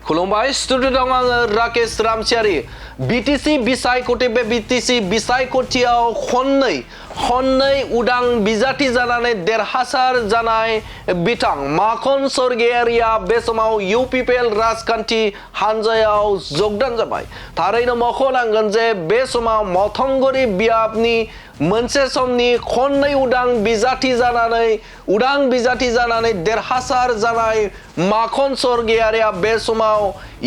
खुलुमबाय स्टुडिय'आव आङो राकेश रामसियारि बिटिसि बिसायख'थि बे बिटिसि बिसायख'थियाव खननै उदां बिजाथि जानानै देरहासार जानाय बिथां माखन सरगयारिया बे समाव इउपिपिएल राजखान्थि हानजायाव जगदान जाबाय। थारैनो मख'नांगोन जे बे समाव मथंगुरि बियाबनि मोनसे समनि खननै उदां बिजाथि जानानै देरहासार जानाय माखन सरगयारिया बे समाव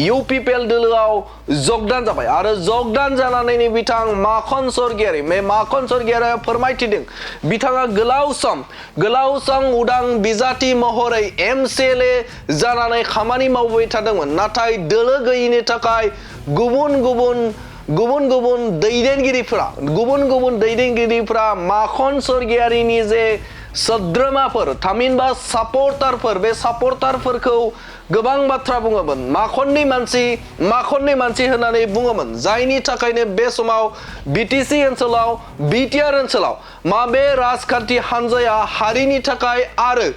इउपिपिएल दोलोआव जगदान जाबाय आरो जगदान जानानै बिथां माखन सरगयारिया फोरमायथिदों बिथाङा गोलाव सम उदां बिजाथि महरै एमसिएलए जानानै खामानि मावबाय थादोंमोन, नाथाय दोलो गैयैनि थाखाय गुबुन दैदेनगिरिफोरा माखन सरगयारिनि जे सोद्रोमाफोर थामहिनबा सापर्टारफोर बे सापर्टारफोरखौ गोबां बाथ्रा बुङोमोन, माखननि मानसि होननानै बुङोमोन, जायनि थाखायनो बे समाव बिटिसि ओनसोलाव बिटिआर ओनसोलाव माबे राजखान्थि हानजाया हारिनि थाखाय आरो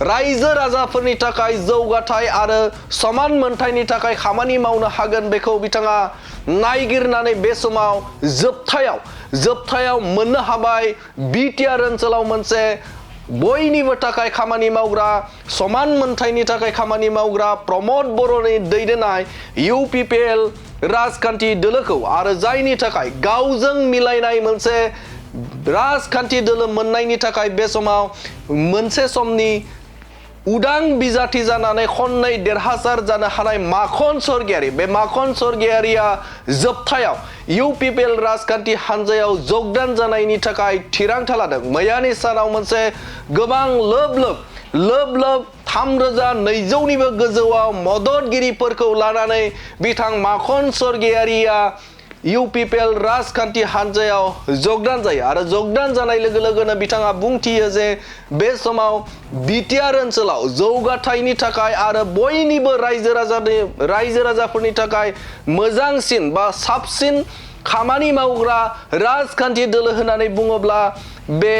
रायजो राजाफोरनि थाखाय जौगाथाय आरो समान मोनथायनि थाखाय खामानि मावनो हागोन बेखौ बिथाङा नायगिरनानै बे समाव जोबथायाव मोननो हाबाय। बिटिआर ओनसोलाव मोनसे बयनिबो थाखाय खामानि मावग्रा समान मोनथायनि थाखाय खामानि मावग्रा प्रमद बर'नि दैदेननाय इउपिपिएल राजखान्थि दोलोखौ आरो जायनि थाखाय गावजों मिलायनाय मोनसे राजखान्थि दोलो मोननायनि थाखाय बे समाव मोनसे समनि उदां बिजाथि जानानै खननै देरहासार जानो हानाय माखन सरगयारिया जोबथायाव इउपिपिएल राजखान्थि हानजायाव जगदान जानायनि थाखाय थिरांथा लादों। मैयानि सानाव मोनसे गोबां लोब 3200निबो गोजौआव मददगिरिफोरखौ लानानै बिथां माखन सरगयारिया इउपिपिएल राजखान्थि हानजायाव जगदान जायो आरो जगदान जानाय लोगो लोगोनो बिथाङा बुंथियो जे बे समाव बिटिआर ओनसोलाव जौगाथायनि थाखाय आरो बयनिबो रायजो राजाफोरनि थाखाय मोजांसिन बा साबसिन खामानि मावग्रा राजखान्थि दोलो होननानै बुङोब्ला बे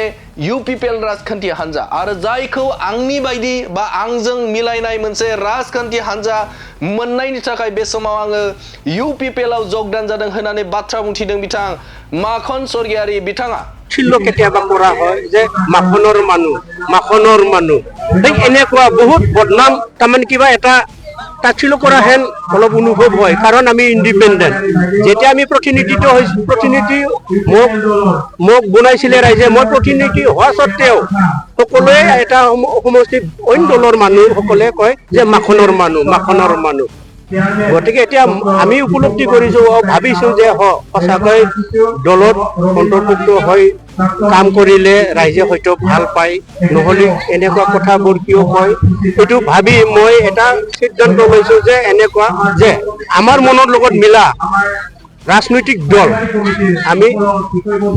इउपिपिएल राजखान्थि हानजा आरो जायखौ आंनि बायदि बा आंजों मिलायनाय मोनसे राजखान्थि हानजा मोननायनि थाखाय बे समाव आङो इउपिपिएलआव जगदान जादों होननानै बाथ्रा बुंथिदों बिथां माखन सरगयारि बिथाङा। ছিল কেতিয়াবা কৰা হয় যে মাখনৰ মানুহ এনেকুৱা বহুত বদনাম তাৰমানে কিবা এটা তাচ্ছিল্য কৰা হেন অলপ অনুভৱ হয়, কাৰণ আমি ইণ্ডিপেণ্ডেণ্ট। যেতিয়া আমি প্ৰতিনিধি মোক বনাইছিলে ৰাইজে, মই প্ৰতিনিধি হোৱা স্বত্তেও সকলোৱে এটা সমষ্টিত অইন দলৰ মানুহসকলে কয় যে মাখনৰ মানুহ। গতিকে এতিয়া আমি উপলব্ধি কৰিছো, ভাবিছো যে সঁচাকৈ দলত অন্তৰ্ভুক্ত হৈ কাম কৰিলে ৰাইজে হয়তো ভাল পায়, নহ'লে এনেকুৱা কথাবোৰ কিয় কয় এইটো ভাবি মই এটা সিদ্ধান্ত লৈছো যে এনেকুৱা যে আমাৰ মনৰ লগত মিলা ৰাজনৈতিক দল আমি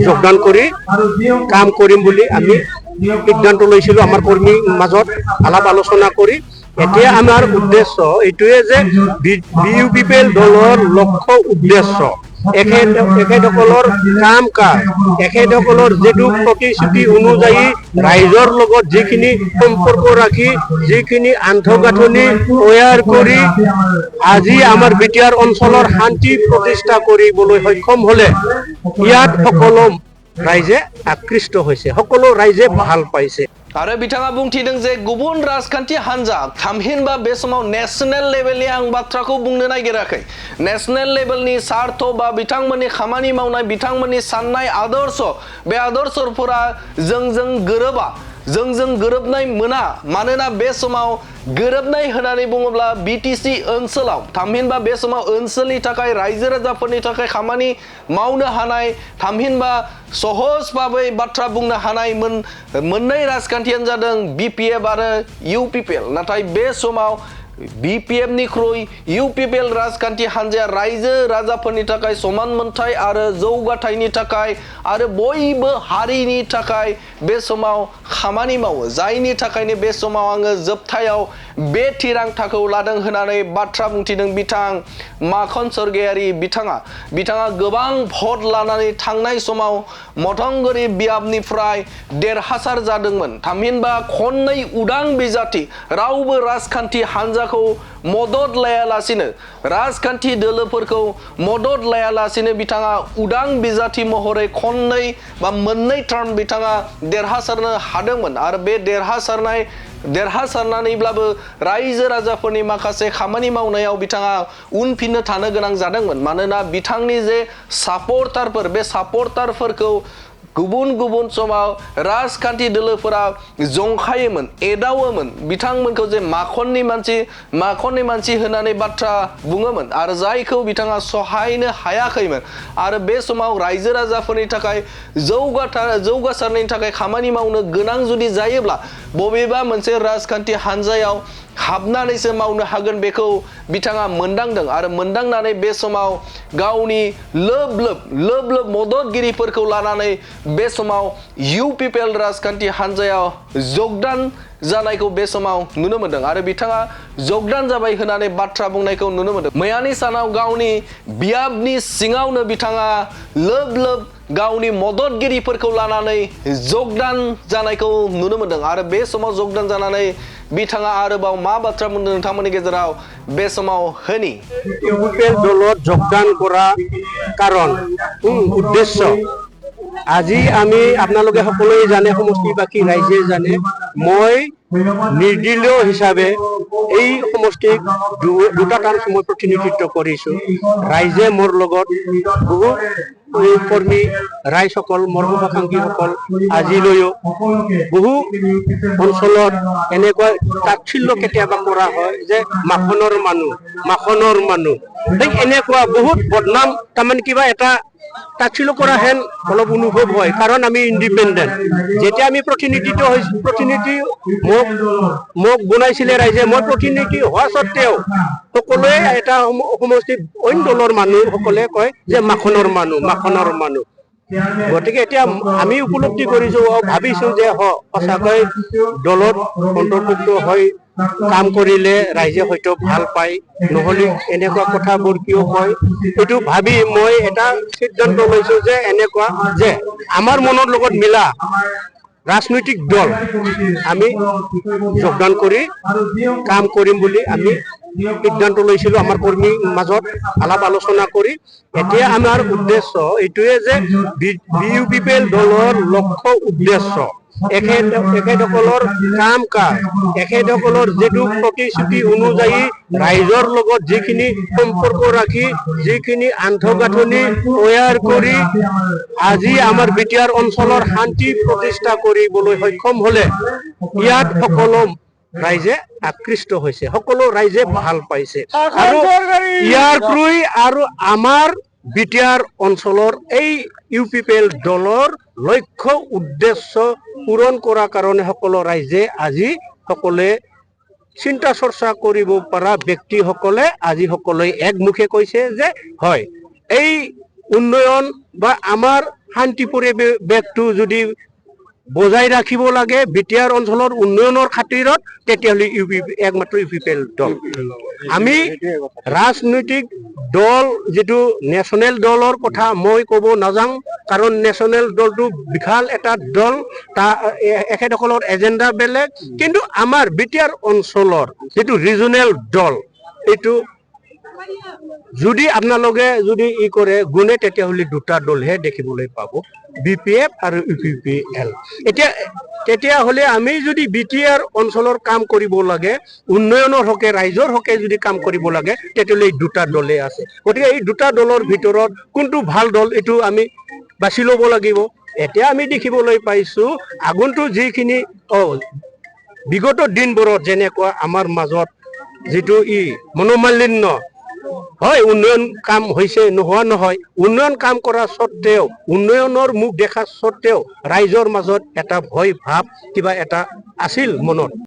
যোগদান কৰি কাম কৰিম বুলি আমি সিদ্ধান্ত লৈছিলো আমাৰ কৰ্মীৰ মাজত আলাপ আলোচনা কৰি। এতিয়া আমাৰ উদ্দেশ্য এইটোৱে যে ইউপিপিএল দলৰ লক্ষ্য উদ্দেশ্য এখেতসকলৰ কাম কাজ এখেতসকলৰ যিটো প্ৰতিশ্ৰুতি অনুযায়ী ৰাইজৰ লগত যিখিনি সম্পৰ্ক ৰাখি যিখিনি আন্তঃগাঁথনি তৈয়াৰ কৰি আজি আমাৰ বিটিআৰ অঞ্চলৰ শান্তি প্ৰতিষ্ঠা কৰিবলৈ সক্ষম হলে ইয়াত সকলো ৰাইজে আকৃষ্ট হৈছে, সকলো ৰাইজে ভাল পাইছে। आरो बिथाङा बुंथिदों जे गुबुन राजखान्थि हानजा थामहिनबा बे समाव नेशनेल लेभेलनि आं बाथ्राखौ बुंनो नागिराखै, नेशनेल लेभेलनि सार्थ बा बिथांमोननि खामानि मावनाय बिथांमोननि साननाय आदर्श बे आदर्शफोरा जोंजों गोरोबनाय मोना। मानोना बे समाव गोरोबनाय होननानै बुङोब्ला बिटिसि ओनसोलाव थामहिनबा बे समाव ओनसोलनि थाखाय रायजो राजाफोरनि थाखाय खामानि मावनो हानाय थामहिनबा सहज भाबै बाथ्रा बुंनो हानाय मोननै राजखान्थियानो जादों बिपिएफ आरो इउपिपिएल। नाथाय बे समाव बिपिएफ निख्रुइ इउपिपिएल राजखान्थि हानजाया रायजो राजाफोरनि थाखाय समान मोनथाय आरो जौगाथायनि थाखाय आरो बयबो हारिनि थाखाय बे समाव खामानि मावो, जायनि थाखायनो बे समाव आङो जोबथायाव बे थिरांथाखौ लादों होननानै बाथ्रा बुंथिदों बिथां माखन सरगियारि बिथाङा गोबां भट लानानै थांनाय समाव मथंगुरि बियाबनिफ्राय देरहासार जादोंमोन थामहिनबा खननै उदां बिजाथि रावबो राजखान्थि हान्जाखौ मदद लायालासिनो राजखान्थि दोलोफोरखौ मदद लायालासिनो बिथाङा उदां बिजाथि महरै खननै बा मोननै टार्म बिथाङा देरहासारनो हादोंमोन आरो बे देरहासारनानैब्लाबो रायजो राजाफोरनि माखासे खामानि मावनायाव बिथाङा उनफिननो थानो गोनां जादोंमोन मानोना बिथांनि जे सापर्टारफोर बे सापर्टारफोरखौ गुबुन समाव राजखान्थि दोलोफोरा जंखायोमोन एदावोमोन बिथांमोनखौ जे माखननि मानसि होननानै बाथ्रा बुङोमोन आरो जायखौ बिथाङा सहायनो हायाखैमोन आरो बे समाव रायजो राजाफोरनि थाखाय जौगासारनायनि थाखाय खामानि मावनो गोनां जुदि जायोब्ला बबेबा मोनसे राजखान्थि हान्जायाव हाबनानैसो मावनो हागोन बेखौ बिथाङा मोनदांदों आरो मोनदांनानै बे समाव गावनि लोब लोब मददगिरिफोरखौ लानानै बे समाव UPPL राजखान्थि हान्जायाव जगदान जानायखौ बे समाव नुनो मोनदों आरो बिथाङा जगदान जाबाय होननानै बाथ्रा बुंनायखौ नुनो मोनदों मैयानि सानाव गावनि बियाबनि सिङावनो बिथाङा लोब गावनि मददगिरिफोरखौ लानानै जगदान जानायखौ नुनो मोनदों आरो बे समाव जगदान जानानै बिथाङा आरोबाव मा बाथ्रा बुंदों नोंथांमोननि गेजेराव बे समाव होनि UPPL দলত যোগদান কৰা কাৰণ উদ্দেশ্য আজি আমি আপোনালোকে সকলোৱে জানে সমষ্টিবাসী ৰাইজে জানে মই নিৰ্দলীয় হিচাপে এই সমষ্টিক দুটা টাৰ্ম মই প্ৰতিনিধিত্ব কৰিছো ৰাইজে মোৰ লগত বহু কৰ্মী ৰাইজসকল মোৰ শুভাকাংক্ষীসকল আজিলৈও বহু অঞ্চলত এনেকুৱা তাচ্ছিল্য কেতিয়াবা কৰা হয় যে মাখনৰ মানুহ এনেকুৱা বহুত বদনাম তাৰমানে কিবা এটা তাচ্ছিল্য কৰা হেন অলপ অনুভৱ হয় কাৰণ আমি ইণ্ডিপেণ্ডেণ্ট যেতিয়া আমি প্ৰতিনিধি মোক বনাইছিলে ৰাইজে মই প্ৰতিনিধি হোৱা স্বত্তেও সকলোৱে এটা সমষ্টিত অইন দলৰ মানুহসকলে কয় যে মাখনৰ মানুহ গতিকে এতিয়া আমি উপলব্ধি কৰিছো ভাবিছো যে সঁচাকৈ দলত অন্তৰ্ভুক্ত হৈ কাম কৰিলে ৰাইজে হয়তো ভাল পায় নহলে এনেকুৱা কথাবোৰ কিয় কয় এইটো ভাবি মই এটা সিদ্ধান্ত লৈছো যে এনেকুৱা যে আমাৰ মনৰ লগত মিলা ৰাজনৈতিক দল আমি যোগদান কৰি কাম কৰিম বুলি আমি সিদ্ধান্ত লৈছিলো আমাৰ কৰ্মীৰ মাজত আলাপ আলোচনা কৰি এতিয়া আমাৰ উদ্দেশ্য এইটোৱে যে UPPL দলৰ লক্ষ্য উদ্দেশ্য এখেতসকলৰ কাম কাজ এখেতসকলৰ যিটো প্ৰতিশ্ৰুতি অনুযায়ী ৰাইজৰ লগত যিখিনি সম্পৰ্ক ৰাখি যিখিনি আন্তঃগাঁথনি তৈয়াৰ কৰি আজি আমাৰ বিটিআৰ অঞ্চলৰ শান্তি প্ৰতিষ্ঠা কৰিবলৈ সক্ষম হলে ইয়াত সকলো ৰাইজে আকৃষ্ট হৈছে সকলো ৰাইজে ভাল পাইছে আৰু ইয়াৰ পৰাই আৰু আমাৰ বিটিআৰ অঞ্চলৰ এই UPPL দলৰ লক্ষ্য উদ্দেশ্য পূৰণ কৰাৰ কাৰণে সকলো ৰাইজে আজি সকলোৱে চিন্তা চৰ্চা কৰিব পৰা ব্যক্তিসকলে আজি সকলোৱে একমুখে কৈছে যে হয় এই উন্নয়ন বা আমাৰ শান্তি পৰিৱেশটো যদি বজাই ৰাখিব লাগে বিটিআৰ অঞ্চলৰ উন্নয়নৰ খাতিৰত তেতিয়াহ'লে একমাত্ৰ UPPL দল আমি ৰাজনৈতিক দল যেটো নেশনেল দলৰ কথা মই ক'ব নাযাওঁ কাৰণ নেশনেল দলটো বিশাল এটা দল এখেতসকলৰ এজেন্ডা বেলেগ কিন্তু আমাৰ বিটিআৰ অঞ্চলৰ যেটো ৰিজনেল দল এইটো যদি আপোনালোকে যদি কৰে গুণে তেতিয়াহ'লে দুটা দলহে দেখিবলৈ পাব BPF আৰু UPPL তেতিয়াহ'লে আমি যদি বিটিআৰ অঞ্চলৰ কাম কৰিব লাগে উন্নয়নৰ হকে ৰাইজৰ হকে যদি কাম কৰিব লাগে তেতিয়াহ'লে এই দুটা দলে আছে গতিকে এই দুটা দলৰ ভিতৰত কোনটো ভাল দল এইটো আমি বাছি ল'ব লাগিব এতিয়া আমি দেখিবলৈ পাইছো আগন্তুক যিখিনি বিগত দিনবোৰত যেনেকুৱা আমাৰ মাজত যেটো মনোমালিন্য হয় উন্নয়ন কাম হৈছে নোহোৱা নহয় উন্নয়ন কাম কৰা সত্ত্বেও উন্নয়নৰ মুখ দেখা সত্ত্বেও ৰাইজৰ মাজত এটা ভয় ভাৱ কিবা এটা আছিল মনত